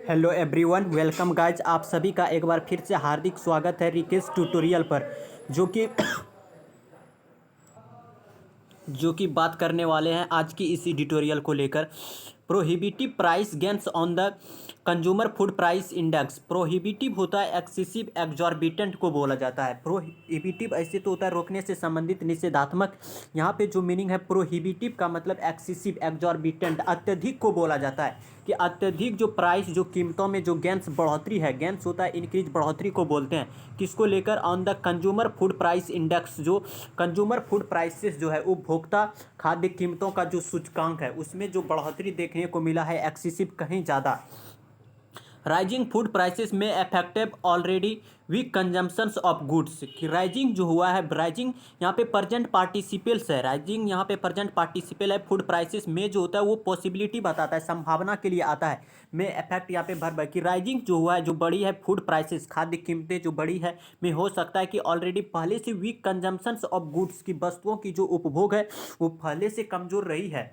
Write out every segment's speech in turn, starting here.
Hello everyone, welcome guys. आप सभी का एक बार फिर से हार्दिक स्वागत है रिकेश ट्यूटोरियल पर। जो कि जो कि बात करने वाले हैं आज की इस एडिटोरियल को लेकर। Prohibitive price gains on the consumer food price index. Prohibitive होता है एक्सेसिव, एग्जॉर्बिटेंट को बोला जाता है। प्रोहिबिटिव ऐसे तो होता है रोकने से संबंधित, निषेधात्मक। यहाँ पे जो मीनिंग है प्रोहिबिटिव का मतलब एक्सेसिव, एग्जॉर्बिटेंट, अत्यधिक को बोला जाता है। कि अत्यधिक जो प्राइस, जो कीमतों में जो गेंस बढ़ोतरी है, गेंस होता है इंक्रीज, बढ़ोतरी को बोलते हैं। किसको लेकर? On the consumer food price index. जो कंज्यूमर फूड प्राइसेस जो है, उपभोक्ता खाद्य कीमतों का जो सूचकांक है, उसमें जो बढ़ोतरी देखने को मिला है एक्सेसिव, कहीं ज़्यादा। राइजिंग फूड प्राइसेस में affected already weak consumptions of goods. कि राइजिंग जो हुआ है, राइजिंग यहाँ पे प्रेजेंट पार्टिसिपल्स है, राइजिंग यहाँ पे प्रेजेंट पार्टिसिपल है। फूड प्राइसेस में जो होता है वो पॉसिबिलिटी बताता है, संभावना के लिए आता है। में अफेक्ट यहाँ पे वर्ब है कि राइजिंग जो हुआ है, जो बड़ी है फूड प्राइसेस, खाद्य कीमतें जो बड़ी है, में हो सकता है कि ऑलरेडी पहले से वीक कंजम्पशंस ऑफ गुड्स, की वस्तुओं की जो उपभोग है वो पहले से कमज़ोर रही है,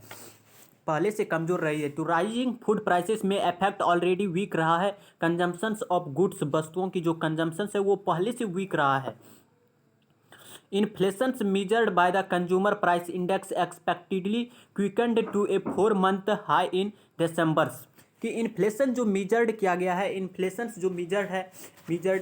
पहले से कमज़ोर रही है। तो राइजिंग फूड प्राइसेस में इफेक्ट ऑलरेडी वीक रहा है। कंजम्पशंस ऑफ गुड्स, वस्तुओं की जो कंजम्पशंस है वो पहले से वीक रहा है। Inflations measured by the consumer price index expectedly quickened to a 4-month high in December। कि इन्फ्लेशन जो मीजर्ड किया गया है, इन्फ्लेशंस जो मीजर्ड है,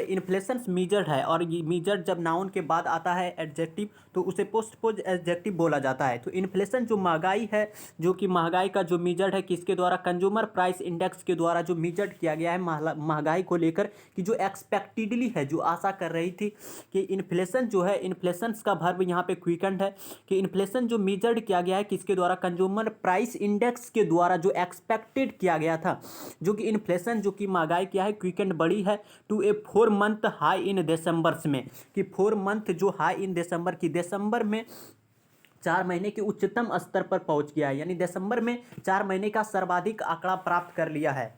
इन्फ्लेशंस मीजर्ड है। और ये मीजर्ड जब नाउन के बाद आता है एडजेक्टिव, तो उसे पोस्टपोज एडजेक्टिव बोला जाता है। तो इन्फ्लेशन जो महंगाई है, जो कि महंगाई का जो मीजर्ड है, किसके द्वारा? कंज्यूमर प्राइस इंडेक्स के द्वारा जो मीजर्ड किया गया है महंगाई को लेकर, कि जो एक्सपेक्टेडली है, जो आशा कर रही थी कि इन्फ्लेशन जो है, इन्फ्लेशंस का वर्ब यहाँ पे क्विकेंड है। कि इन्फ्लेशन जो मीजर्ड किया गया है किसके द्वारा? कंज्यूमर प्राइस इंडेक्स के द्वारा, जो एक्सपेक्टेड किया गया था। जो कि इन्फ्लेशन, जो कि महंगाई क्या है, क्विकेंड बड़ी है to A 4-month high in December में। कि 4 मंथ जो हाई इन दिसंबर, की दिसंबर में 4 महीने के उच्चतम स्तर पर पहुंच गया है। यानी दिसंबर में 4 महीने का सर्वाधिक आंकड़ा प्राप्त कर लिया है।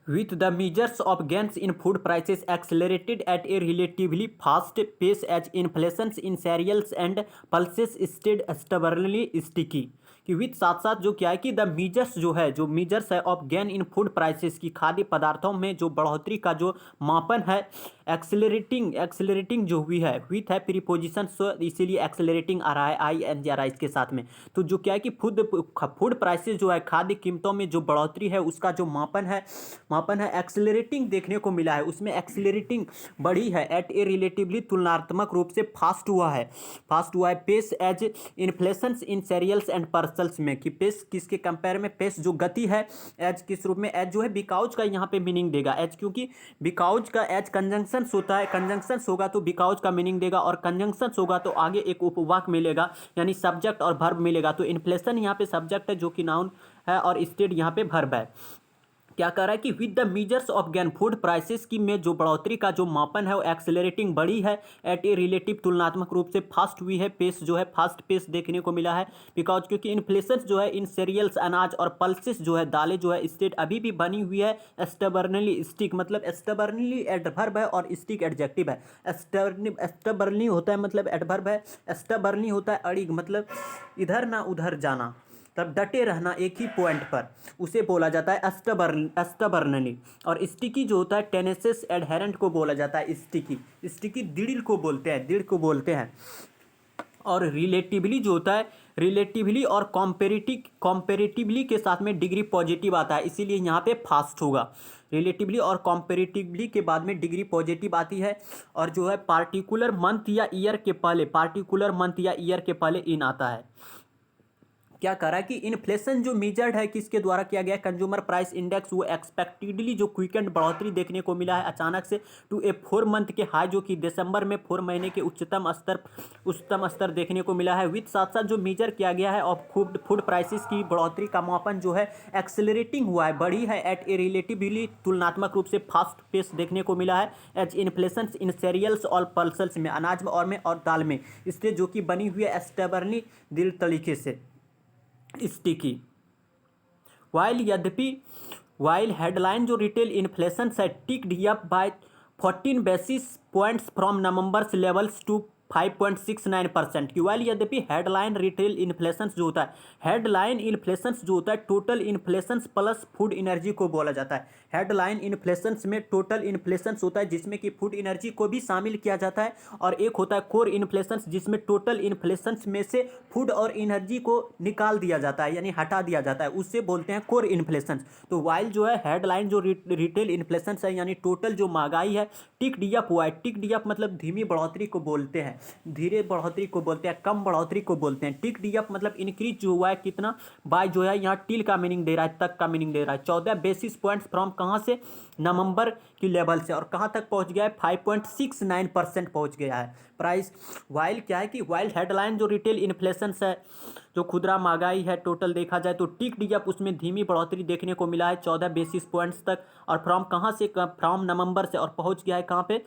With the measures of gains in food prices accelerated at a relatively fast pace as inflation in cereals and pulses stayed stubbornly sticky। कि विथ साथ साथ जो क्या है कि द मीजर्स जो है, जो मीजर्स है of gain in food prices, की खाद्य पदार्थों में जो बढ़ोतरी का जो मापन है, एक्सेलरेटिंग जो हुई है, विथ है प्रीपोजिशन, सो इसीलिए एक्सेलरेटिंग आ रहा है आई एन जी आर आई के साथ में। तो जो क्या है कि फूड प्राइसेस जो है, खाद्य कीमतों में जो बढ़ोतरी है, उसका जो मापन है एक्सेलरेटिंग देखने को मिला है। उसमें एक्सेलरेटिंग बढ़ी है एट ए रिलेटिवली, तुलनात्मक रूप से फास्ट हुआ है pace as inflation in cereals and pulses में। कि पेस किसके कंपेयर में? पेस जो गति है, एज किस रूप में? एज जो है बिकाउज का यहाँ पे मीनिंग देगा एज, क्योंकि बिकाउज का एज कंजंक्शंस होता है, कंजंक्शंस होगा तो बिकाउज का मीनिंग देगा, और कंजंक्शंस होगा तो आगे एक उपवाक्य मिलेगा, यानी सब्जेक्ट और वर्ब मिलेगा। तो इन्फ्लेशन यहाँ पे सब्जेक्ट है जो कि नाउन है, और स्टेड यहाँ पे वर्ब है। क्या कह रहा है कि with the measures of gain food prices की में जो बढ़ोतरी का जो मापन है वो एक्सेलरेटिंग बढ़ी है एट ए रिलेटिव, तुलनात्मक रूप से फास्ट हुई है। पेस जो है फास्ट पेस देखने को मिला है, बिकॉज क्योंकि इन्फ्लेशन जो है इन सीरियल्स, अनाज, और पल्सेस जो है, दालें जो है, स्टेट अभी भी बनी हुई है स्टबर्नली स्टिक। मतलब स्टबर्नली एडवर्ब है और स्टिक एडजेक्टिव है। स्टबर्नली होता है मतलब एडवर्ब है, स्टबर्नली होता है अड़िग, मतलब इधर ना उधर जाना, तब डटे रहना एक ही पॉइंट पर, उसे बोला जाता है स्टबर्नली। और स्टिकी जो होता है टेनेसिस एडहेरेंट को बोला जाता है स्टिकी दृढ़ को बोलते हैं। और रिलेटिवली जो होता है, रिलेटिवली और कॉम्पेरेटिवली के साथ में डिग्री पॉजिटिव आता है, इसीलिए यहाँ पे फास्ट होगा। रिलेटिवली और कॉम्पेरेटिवली के बाद में डिग्री पॉजिटिव आती है। और जो है पार्टिकुलर मंथ या ईयर के पहले इन आता है। क्या करा कि इन्फ्लेशन जो मीजर्ड है किसके द्वारा किया गया? कंज्यूमर प्राइस इंडेक्स, वो एक्सपेक्टेडली जो क्विकेंड बढ़ोतरी देखने को मिला है अचानक से, टू ए 4 मंथ के हाई, जो कि दिसंबर में 4 महीने के उच्चतम स्तर देखने को मिला है। विथ साथ साथ जो मीजर किया गया है ऑफ फूड प्राइसेस की बढ़ोतरी का मापन जो है एक्सेलरेटिंग हुआ है, बढ़ी है एट ए रिलेटिवली, तुलनात्मक रूप से फास्ट पेस देखने को मिला है एज इन्फ्लेशन इन सीरियल्स और पल्सेस में, अनाज में और दाल में, इसलिए जो कि बनी हुई है स्टेबरली दिल तरीके से स्टिकी। वाइल हेडलाइन जो रिटेल इन्फ्लेशन है ticked up by 14 basis points from November's levels to 5.69% की। वाइल यद्यपि हेडलाइन रिटेल इन्फ्लेशन जो होता है, हेडलाइन इन्फ्लेशन जो होता है total inflation plus food energy को बोला जाता है। हेडलाइन इन्फ्लेशन में टोटल इन्फ्लेशन होता है जिसमें कि फूड एनर्जी को भी शामिल किया जाता है, और एक होता है कोर इन्फ्लेशन जिसमें टोटल इन्फ्लेशन में से फूड और एनर्जी को निकाल दिया जाता है यानी हटा दिया जाता है, उससे बोलते हैं कोर इन्फ्लेशन। तो वाइल जो है हेडलाइन जो रिटेल इन्फ्लेशन है यानी टोटल जो महंगाई है टिक डी अप हुआ है। टिक डी अप मतलब धीमी बढ़ोतरी को बोलते हैं, धीरे बढ़ोतरी को बोलते हैं, कम बढ़ोतरी को बोलते हैं। टिक डी अप मतलब इंक्रीज जो हुआ है कितना, बाय जो है यहाँ टिल का मीनिंग दे रहा है, तक का मीनिंग दे रहा है। 14 बेसिस पॉइंट्स फ्रॉम कहाँ से, नवंबर की लेवल से, और कहाँ तक पहुँच गया है 5.69% पहुँच गया है प्राइस। वाइल क्या है कि वाइल हेडलाइन जो रिटेल इन्फ्लेशन है, जो खुदरा महंगाई है टोटल देखा जाए तो टिक डी अप उसमें धीमी बढ़ोतरी देखने को मिला है 14 बेसिस पॉइंट्स तक, और फ्रॉम कहाँ से, फ्रॉम नवंबर से, और पहुँच गया है कहाँ पे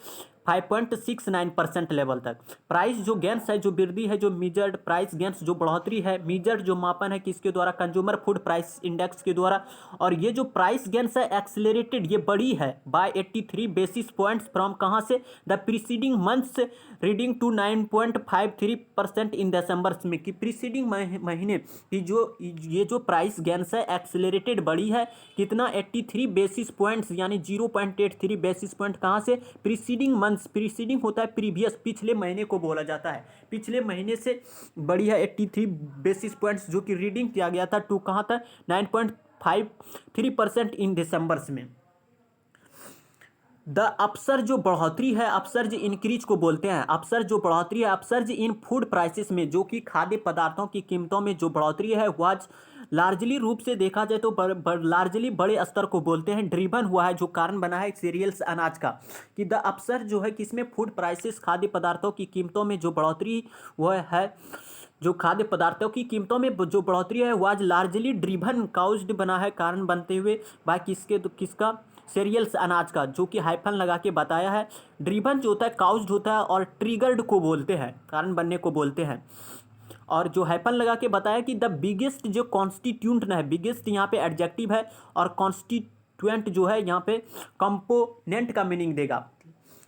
5.69% लेवल तक। प्राइस जो गेंस है, जो वृद्धि है, जो मीजर्ड प्राइस गेंस जो बढ़ोतरी है, मीजर्ड जो मापन है किसके द्वारा, कंज्यूमर फूड प्राइस इंडेक्स के द्वारा। और ये जो प्राइस गेंस है एक्सेलरेटेड, ये बड़ी है बाय 83 बेसिस पॉइंट्स फ्रॉम कहाँ से, the preceding months reading to 9.53% in December में, कि प्रीसीडिंग महीने की जो ये जो प्राइस गेंस है एक्सेलरेटेड बड़ी है कितना, 83 बेसिस पॉइंट्स यानी 0.83 बेसिस पॉइंट कहाँ से, प्रीसीडिंग मंथ्स। प्रीसीडिंग होता है प्रीवियस, पिछले महीने को बोला जाता है, पिछले महीने से बड़ी है 83 बेसिस पॉइंट्स, जो कि रीडिंग किया गया था टू कहाँ था 9.53% इन दिसंबर में। द अपसर्ज जो बढ़ोतरी है, अपसर्ज इंक्रीज को बोलते हैं, अपसर्ज जो बढ़ोतरी है, अपसर्ज इन फूड प्राइसेस में, जो कि खाद्य पदार्थों की कीमतों में जो बढ़ोतरी है वाज लार्जली रूप से देखा जाए तो लार्जली बड़े स्तर को बोलते हैं, ड्रिवन हुआ है, जो कारण बना है सीरियल्स अनाज का, कि द अपसर्ज जो है किसमें, फूड प्राइसेस खाद्य पदार्थों की कीमतों में जो बढ़ोतरी वह है, जो खाद्य पदार्थों की कीमतों में जो बढ़ोतरी है वाज लार्जली ड्रिवन काउज्ड बना है, कारण बनते हुए बाय किसका, सीरियल्स अनाज का, जो कि हाइफन लगा के बताया है। ड्रिवन जो होता है काउज्ड होता है, और ट्रिगर्ड को बोलते हैं, कारण बनने को बोलते हैं। और जो हाइफन लगा के बताया कि द बिगेस्ट जो कॉन्स्टिट्यूंट है, बिगेस्ट यहाँ पे एडजेक्टिव है, और कॉन्स्टिट्यूएंट जो है यहाँ पे कंपोनेंट का मीनिंग देगा,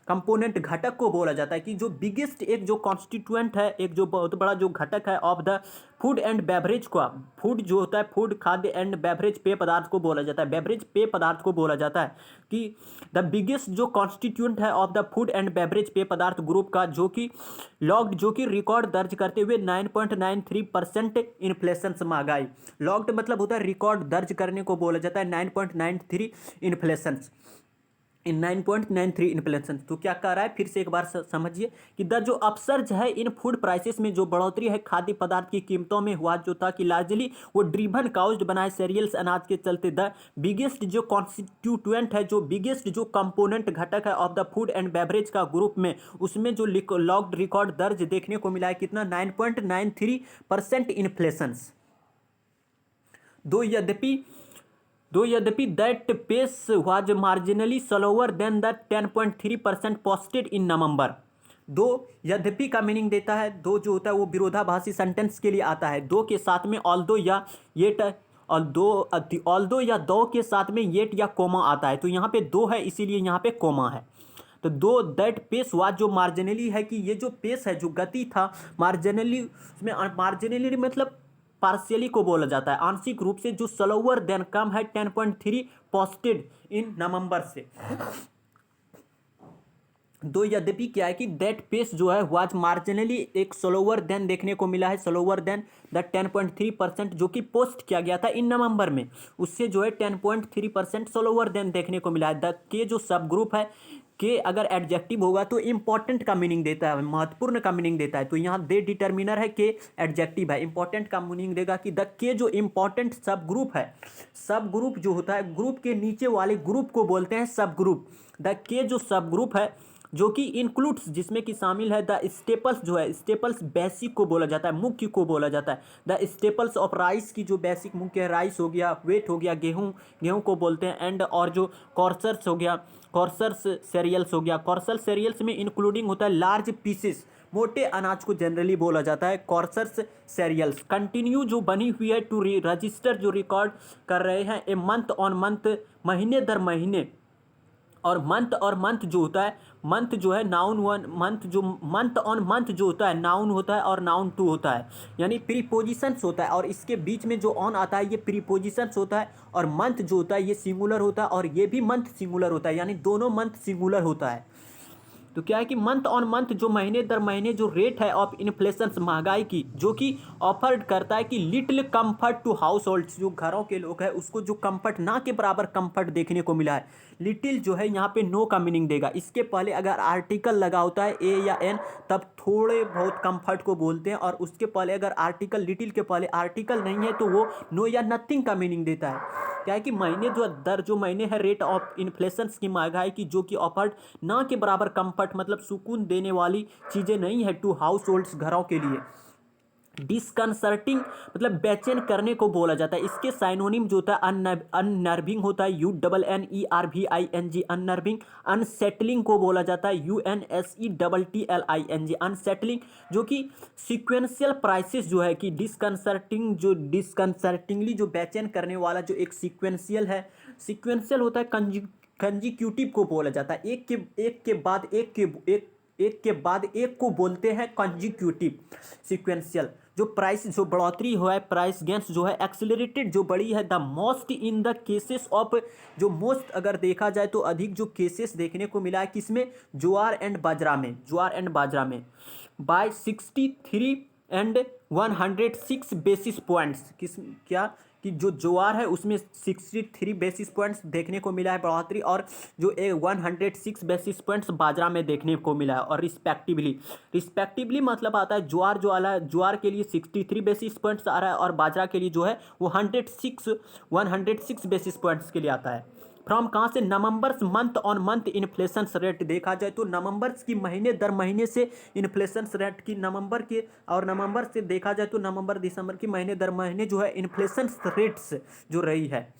कंपोनेंट घटक को बोला जाता है, कि जो बिगेस्ट एक जो कॉन्स्टिट्यूएंट है, एक जो बहुत बड़ा जो घटक है of the food and beverage का, फूड जो होता है फूड खाद्य एंड बेवरेज पेय पदार्थ को बोला जाता है, बेवरेज पेय पदार्थ को बोला जाता है, कि द बिगेस्ट जो कॉन्स्टिट्यूएंट है of the food and beverage पेय पदार्थ ग्रुप का, जो कि लॉक्ड, जो कि रिकॉर्ड दर्ज करते हुए 9.93% इन्फ्लेशन महंगाई। लॉक्ड मतलब होता है रिकॉर्ड दर्ज करने को बोला जाता है, 9.93 इन्फ्लेशन, इन 9.93 इन्फ्लेशन। तो क्या कह रहा है, फिर से एक बार समझिए कि द जो अपसर्ज है इन फूड प्राइसेस में जो बढ़ोतरी है खाद्य पदार्थ की कीमतों में हुआ, जो था कि लार्जली वो ड्रिवन काउज्ड बनाए सीरियल्स अनाज के चलते। द बिगेस्ट जो कॉन्स्टिट्यूएंट है, जो बिगेस्ट जो कंपोनेंट घटक है of the food and beverage का ग्रुप में, उसमें जो लॉक्ड रिकॉर्ड दर्ज देखने को मिला है कितना, 9.93% इन्फ्लेशन। दो यद्यपि that pace was marginally slower than the 10.3% posted in November. दो यद्यपि का मीनिंग देता है, दो जो होता है वो विरोधाभासी सेंटेंस के लिए आता है, दो के साथ में ऑल्दो या येट, और ऑल्दो या दो के साथ में येट या कोमा आता है, तो यहाँ पे दो है इसीलिए यहाँ पे कोमा है। तो दो दैट पेस वाज जो मार्जिनली है, कि ये जो पेस है, जो गति था मार्जिनली, उसमें मार्जिनली मतलब पार्शियली को बोला जाता है, आंशिक रूप से, जो स्लोअर देन कम है 10.3 पोस्टेड इन नवंबर से। दो यद्यपि क्या है कि दैट पेस जो है वाज मार्जिनली एक स्लोअर देन देखने को मिला है, स्लोअर देन द 10.3% जो कि पोस्ट किया गया था इन नवंबर में, उससे जो है 10.3% स्लोअर देन देखने को मिला है। द के जो सब ग्रुप है, के अगर एडजेक्टिव होगा तो इंपॉर्टेंट का मीनिंग देता है, महत्वपूर्ण का मीनिंग देता है, तो यहाँ दे डिटर्मिनर है, के एडजेक्टिव है, इंपॉर्टेंट का मीनिंग देगा कि द के जो इंपॉर्टेंट सब ग्रुप है, सब ग्रुप जो होता है ग्रुप के नीचे वाले ग्रुप को बोलते हैं सब ग्रुप। द के जो सब ग्रुप है, जो कि इंक्लूड्स, जिसमें कि शामिल है द स्टेपल्स, जो है स्टेपल्स बेसिक को बोला जाता है, मुख्य को बोला जाता है। द स्टेपल्स ऑफ राइस की जो बेसिक मुख्य है, राइस हो गया, वेट हो गया, गेहूं को बोलते हैं, एंड और जो कॉर्सर्स हो गया, कॉर्सर्स सीरियल्स हो गया, कॉर्सल सीरियल्स में इंक्लूडिंग होता है लार्ज पीसेस, मोटे अनाज को जनरली बोला जाता है कॉर्सर्स सीरियल्स। कंटिन्यू जो बनी हुई है टू रजिस्टर, जो रिकॉर्ड कर रहे हैं ए मंथ ऑन मंथ, महीने दर महीने, और मंथ जो होता है मंथ जो है नाउन वन, मंथ जो मंथ ऑन मंथ जो होता है नाउन होता है और नाउन टू होता है, यानी प्रीपोजिशंस होता है, और इसके बीच में जो ऑन आता है ये प्रीपोजिशंस होता है, और मंथ जो होता है ये सिंगुलर होता है, और ये भी मंथ सिंगुलर होता है, यानी दोनों मंथ सिंगुलर होता है। तो क्या है कि मंथ ऑन मंथ जो महीने दर महीने जो रेट है ऑफ इन्फ्लेशन महंगाई की, जो कि ऑफर्ड करता है कि little comfort to households, जो घरों के लोग हैं उसको जो कंफर्ट ना के बराबर कंफर्ट देखने को मिला है। लिटिल जो है यहाँ पे नो का मीनिंग देगा, इसके पहले अगर आर्टिकल लगा होता है ए या एन तब थोड़े बहुत कंफर्ट को बोलते हैं, और उसके पहले अगर आर्टिकल, लिटिल के पहले आर्टिकल नहीं है तो वो नो या नथिंग का मीनिंग देता है। क्या है कि महीने जो दर जो महीने है रेट ऑफ इन्फ्लेशन की महंगाई की, जो कि ऑफर्ड ना के बराबर कंफर्ट मतलब सुकून देने वाली चीज़ें नहीं है टू हाउस होल्ड्स घरों के लिए। डिसकंसर्टिंग मतलब बेचैन करने को बोला जाता है। इसके साइनोनिम जो होता है अननर्विंग होता है, UNNERVING अननर्विंग। अनसेटलिंग को बोला जाता है UNSETTLING अनसेटलिंग, जो कि सिक्वेंशियल प्राइसेस जो है कि डिसकंसर्टिंग जो डिसकंसर्टिंगली जो बेचैन करने वाला जो एक सिक्वेंशियल है, सिक्वेंशियल होता है कंजिक्यूटिव को बोला जाता है, एक के बाद एक के बाद एक को बोलते हैं कंजिक्यूटिव सिक्वेंशियल। जो प्राइस जो बढ़ोतरी हुआ है, प्राइस गेन्स जो है एक्सेलरेटेड जो बड़ी है the most in the cases of, जो मोस्ट अगर देखा जाए तो अधिक जो केसेस देखने को मिला है किसमें, ज्वार एंड बाजरा में बाय 63 एंड 106 बेसिस पॉइंट्स। किस क्या कि जो ज्वार है उसमें 63 बेसिस पॉइंट्स देखने को मिला है बढ़ोतरी, और जो 106 बेसिस पॉइंट्स बाजरा में देखने को मिला है। और रिस्पेक्टिवली मतलब आता है ज्वार जो आला ज्वार के लिए 63 बेसिस पॉइंट्स आ रहा है, और बाजरा के लिए जो है वो 106 बेसिस पॉइंट्स के लिए आता है। फ्रॉम कहाँ से, November's month on month inflation rate देखा जाए तो नवंबर्स की महीने दर महीने से इन्फ्लेशन रेट की नवंबर के, और नवंबर से देखा जाए तो नवंबर दिसंबर की महीने दर महीने जो है इन्फ्लेशन रेट्स जो रही है।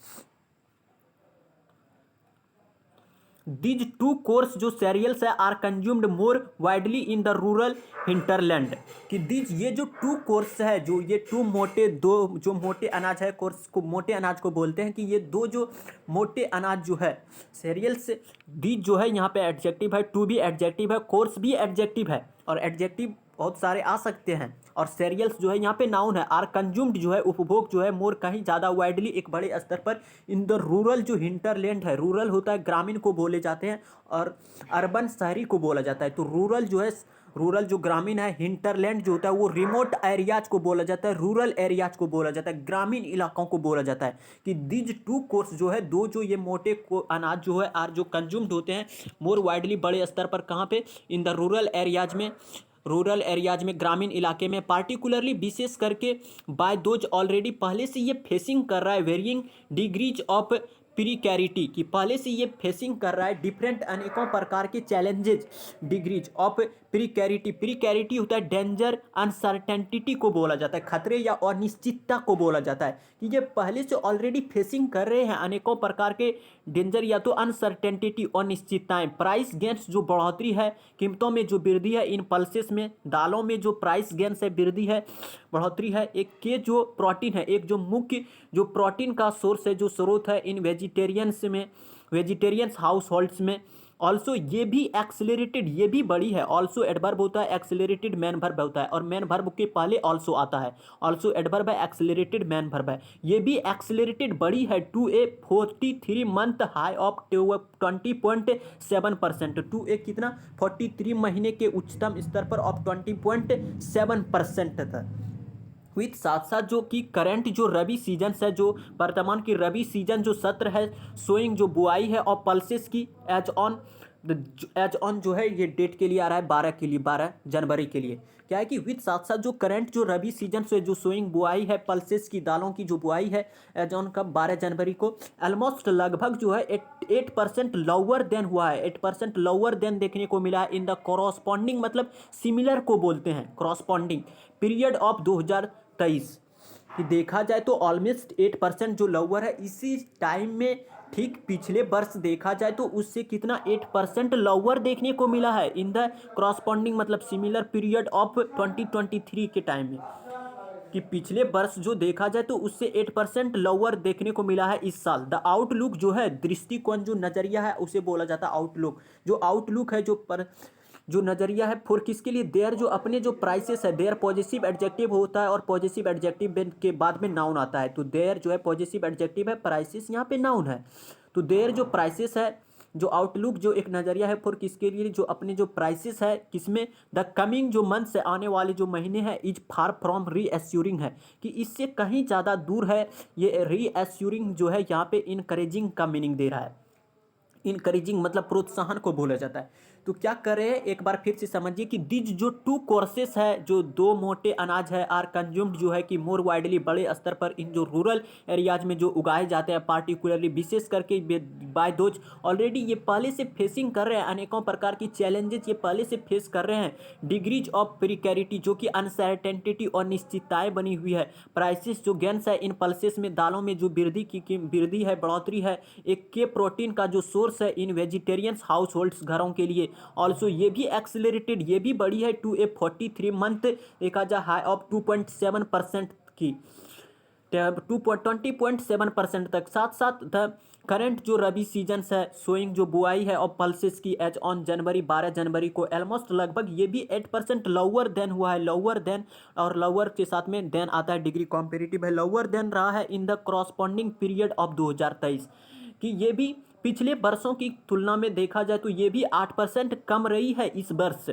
दीज टू कोर्स जो सीरियल्स है are consumed more widely in the rural hinterland, कि दीज ये जो टू कोर्स है, जो ये टू मोटे दो जो मोटे अनाज है, कोर्स को मोटे अनाज को बोलते हैं, कि ये दो जो मोटे अनाज जो है सीरियल्स, दीज जो है यहाँ पे एडजेक्टिव है, टू भी एडजेक्टिव है, कोर्स भी एडजेक्टिव है, और एडजेक्टिव बहुत सारे आ सकते हैं, और सीरियल्स जो है यहाँ पे नाउन है। आर कंज्यूम्ड जो है उपभोग जो है मोर कहीं ज़्यादा वाइडली एक बड़े स्तर पर इन द रूरल जो हिंटरलैंड है, रूरल होता है ग्रामीण को बोले जाते हैं, और अर्बन शहरी को बोला जाता है। तो रूरल जो है, रूरल जो ग्रामीण है, हिंटरलैंड जो होता है वो रिमोट एरियाज को बोला जाता है, रूरल एरियाज को बोला जाता है, ग्रामीण इलाकों को बोला जाता है। कि दीज टू कोर्स जो है दो जो ये मोटे को अनाज जो है आर जो कंज्यूम्ड होते हैं मोर वाइडली बड़े स्तर पर, कहाँ पे, इन द रूरल एरियाज में ग्रामीण इलाके में, पार्टिकुलरली विशेष करके बाय दोज ऑलरेडी पहले से ये फेसिंग कर रहा है वेरिंग डिग्रीज ऑफ प्रीकैरिटी, कि पहले से ये फेसिंग कर रहा है डिफरेंट अनेकों प्रकार के चैलेंजेज, डिग्रीज ऑफ प्रीकैरिटी होता है डेंजर, अनसर्टेनिटी को बोला जाता है, खतरे या अनिश्चितता को बोला जाता है, कि ये पहले से ऑलरेडी फेसिंग कर रहे हैं अनेकों प्रकार के डेंजर या तो अनसर्टेनिटी अनिश्चितताएं। प्राइस गेन्स जो बढ़ोतरी है, कीमतों में जो वृद्धि है, इन पल्सेस में दालों में जो प्राइस गेन्स है वृद्धि है बढ़ोतरी है। एक के जो प्रोटीन है, एक जो मुख्य जो प्रोटीन का सोर्स है, जो स्रोत है इन वेजिटेरियंस हाउस होल्ड्स में। ऑल्सो ये भी एक्सेलरेटेड, ये भी बड़ी है, ऑल्सो एडवर्ब होता है, एक्सेलरेटेड मैन वर्ब होता है, और मैन वर्ब के पहले ऑल्सो आता है, ऑल्सो एडवर्ब है, एक्सेलरेटेड मैन वर्ब है। ये भी एक्सेलरेटेड बड़ी है to a 43 month high of 20.7%, to a कितना 43 महीने के उच्चतम स्तर पर ऑफ 20.7% था। विथ साथ साथ जो कि करंट जो रबी सीजन है, जो वर्तमान की रबी सीजन जो सत्र है, सोइंग जो बुआई है, और पल्सेस की एज ऑन जो है ये डेट के लिए आ रहा है 12 जनवरी के लिए। क्या है कि विथ साथ साथ जो करंट जो रबी सीजन से जो सोइंग बुआई है, पल्सेस की दालों की जो बुआई है एज ऑन कब 12 जनवरी को, ऑलमोस्ट लगभग जो है 8% लोअर देन हुआ है, 8% लोअर देन देखने को मिला है इन द कॉरस्पॉन्डिंग मतलब सिमिलर को बोलते हैं कॉरस्पॉन्डिंग पीरियड ऑफ 2023, कि देखा जाए तो ऑलमोस्ट 8% जो लोअर है इसी टाइम में, ठीक पिछले वर्ष देखा जाए तो उससे कितना 8% लोअर देखने को मिला है इन द कॉरस्पॉन्डिंग मतलब सिमिलर पीरियड ऑफ 2023 के टाइम में। कि पिछले वर्ष जो देखा जाए तो उससे 8% लोअर देखने को मिला है इस साल। द आउटलुक जो है, दृष्टिकोण, जो नज़रिया है, उसे बोला जाता है आउटलुक। जो आउटलुक है, जो नज़रिया है फॉर किसके लिए, देयर, जो अपने जो प्राइसेस है, देयर पॉजिटिव एडजेक्टिव होता है और पॉजिटिव एडजेक्टिव के बाद में नाउन आता है। तो देयर जो है पॉजिटिव एडजेक्टिव है, प्राइसेस यहाँ पे नाउन है। तो देयर जो प्राइसेस है, जो आउटलुक जो एक नज़रिया है फॉर किसके लिए, जो अपने जो प्राइसेस है किसमें, द कमिंग जो मंथ से, आने वाले जो महीने हैं, इज फार फ्रॉम रीएश्योरिंग है, कि इससे कहीं ज़्यादा दूर है। ये रीएश्योरिंग जो है यहाँ पे इनकरेजिंग का मीनिंग दे रहा है। इनकरेजिंग मतलब प्रोत्साहन को बोला जाता है। तो क्या करें, एक बार फिर से समझिए कि दिज जो टू कोर्सेस है, जो दो मोटे अनाज है, आर कंज्यूम्ड जो है कि मोर वाइडली, बड़े स्तर पर इन जो रूरल एरियाज में जो उगाए जाते हैं, पार्टिकुलरली विशेष करके बाय दोज ऑलरेडी ये पहले से फेसिंग कर रहे हैं, अनेकों प्रकार की चैलेंजेस ये पहले से फेस कर रहे हैं। डिग्रीज ऑफ प्रिकैरिटी जो कि अनसर्टेनिटी और निश्चितताएं बनी हुई है। प्राइसेस जो गेंस है इन पल्सेस में, दालों में जो वृद्धि है, बढ़ोतरी है। एक के प्रोटीन का जो सोर्स है इन वेजिटेरियंस हाउस होल्ड्स, घरों के लिए। ऑल्सो ये भी एक्सेलरेटेड, ये भी बढ़ी है टू ए 43 मंथ, देखा जाए हाई ऑफ 2.7% की, 20.7% तक। साथ साथ द करंट जो रबी सीजन्स है, सोइंग जो बुआई है और पल्सेस की, एज ऑन जनवरी, 12 जनवरी को, ऑलमोस्ट लगभग ये भी 8% लोअर देन हुआ है। लोअर देन, और लोअर के साथ में देन आता है, डिग्री कॉम्पेरेटिव है, लोअर देन रहा है इन द करॉस्पॉन्डिंग पीरियड ऑफ 2023, कि ये भी पिछले वर्षों की तुलना में देखा जाए तो ये भी 8% कम रही है इस वर्ष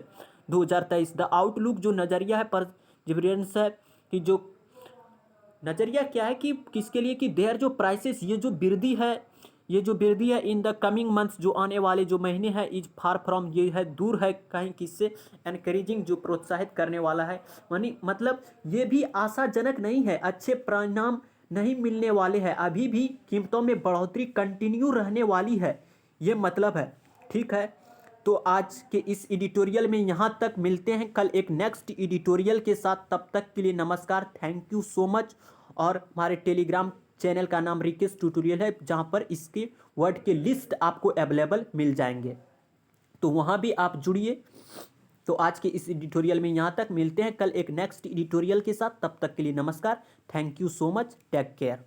2023। द आउटलुक जो नज़रिया है, परसिवरेंस है, कि जो नज़रिया क्या है कि किसके लिए, कि देयर जो प्राइसेस, ये जो वृद्धि है, ये जो वृद्धि है इन द कमिंग मंथ्स, जो आने वाले जो महीने हैं, इज फार फ्रॉम, ये है दूर है कहीं किससे, एनकरेजिंग जो प्रोत्साहित करने वाला है। मतलब ये भी आशाजनक नहीं है, अच्छे परिणाम नहीं मिलने वाले हैं, अभी भी कीमतों में बढ़ोतरी कंटिन्यू रहने वाली है, ये मतलब है। ठीक है, तो आज के इस एडिटोरियल में यहाँ तक, मिलते हैं कल एक नेक्स्ट एडिटोरियल के साथ। तब तक के लिए नमस्कार, थैंक यू सो मच। और हमारे टेलीग्राम चैनल का नाम रिकेश ट्यूटोरियल है, जहाँ पर इसके वर्ड के लिस्ट आपको अवेलेबल मिल जाएंगे, तो वहाँ भी आप जुड़िए। तो आज के इस एडिटोरियल में यहाँ तक, मिलते हैं कल एक नेक्स्ट एडिटोरियल के साथ। तब तक के लिए नमस्कार, thank you so much, take care.